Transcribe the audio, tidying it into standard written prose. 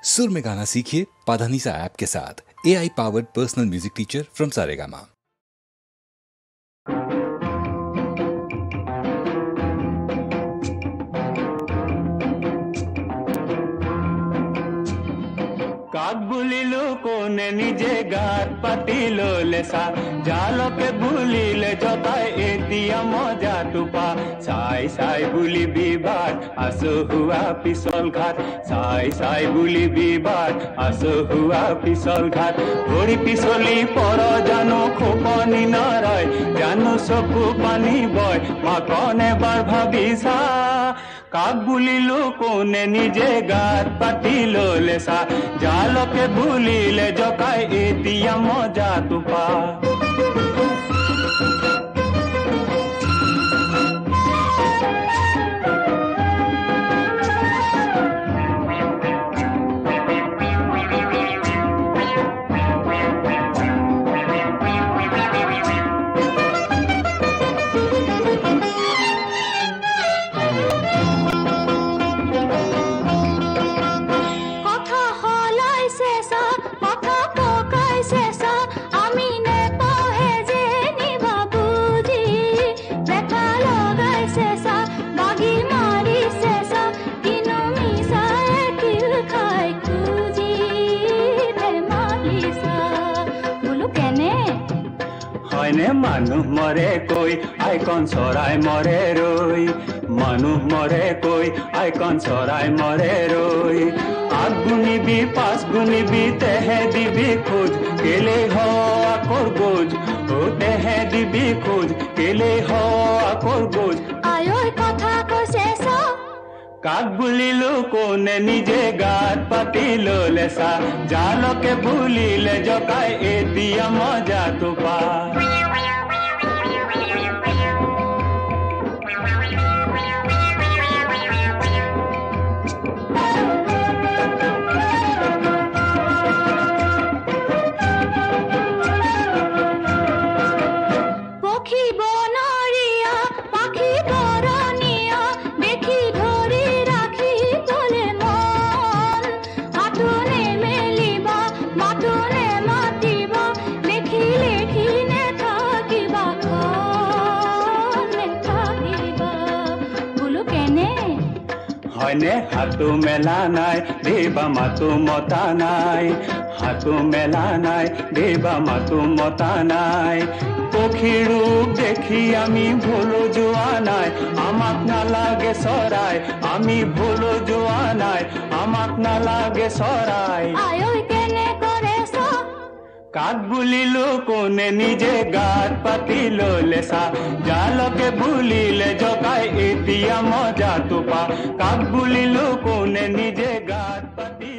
सुर में गाना सीखिए पाधानीसा ऐप के साथ। AI powered personal music teacher from Saregama. কাক বুলিলো কোনে নিজে গাত পাতিলো লেসা জালকে বুলিলে জতাই এতিয়া মজা টুপা চাই চাই বুলি বিবাদ আসো হুয়া পিছল ঘাট চাই চাই বুলি বিবাদ আসো হুয়া পিছল ঘাট ভৰি পিছলি পৰ জানো খোপনি নৰয় জানো চকু পানী বয় মাকন এবাৰ ভাবিছা কাক বুলিলো কোনে নিজে গাত পাতিলো লেসা জালকে বুলিলে জকাই এতিয়া মজা টুপা মানুহ মৰে কৈ আইকন চৰাই মৰে ৰৈ মানুহ মৰে কৈ আইকন চৰাই মৰে ৰৈ আগুনিবি পাঁচ গুনিবি তেহে দিবি খোজ কেলে হ আকৰ গোজ ও তেহে দিবি খোজ কেলে হ আকৰ গোজ আয়ৈ কথা কৈছে কাক বুলিলো কোনে নিজে গাত পাতিলো লেসা জালকে বুলিলে জকাই এতিয়া মজা টুপা হয়নে হাতু মেলা নাই দেবা মাতু মতা নাই হাতু মেলা নাই দেবা মাতু মতা নাই পক্ষীৰ ৰূপ দেখি আমি ভুলো যোৱা নাই আমাক নালাগে চৰাই আমি ভুলো যোৱা নাই আমাক নালাগে চৰাই আয়ৈ কেনে কৰেছ কাক বুলিলো কোনে নিজে গাত পাতিলো লেসা জালকে বুলিলে জকাই এতিয়া মজা টুপা কাক বুলিলো কোনে নিজে গাত পাতি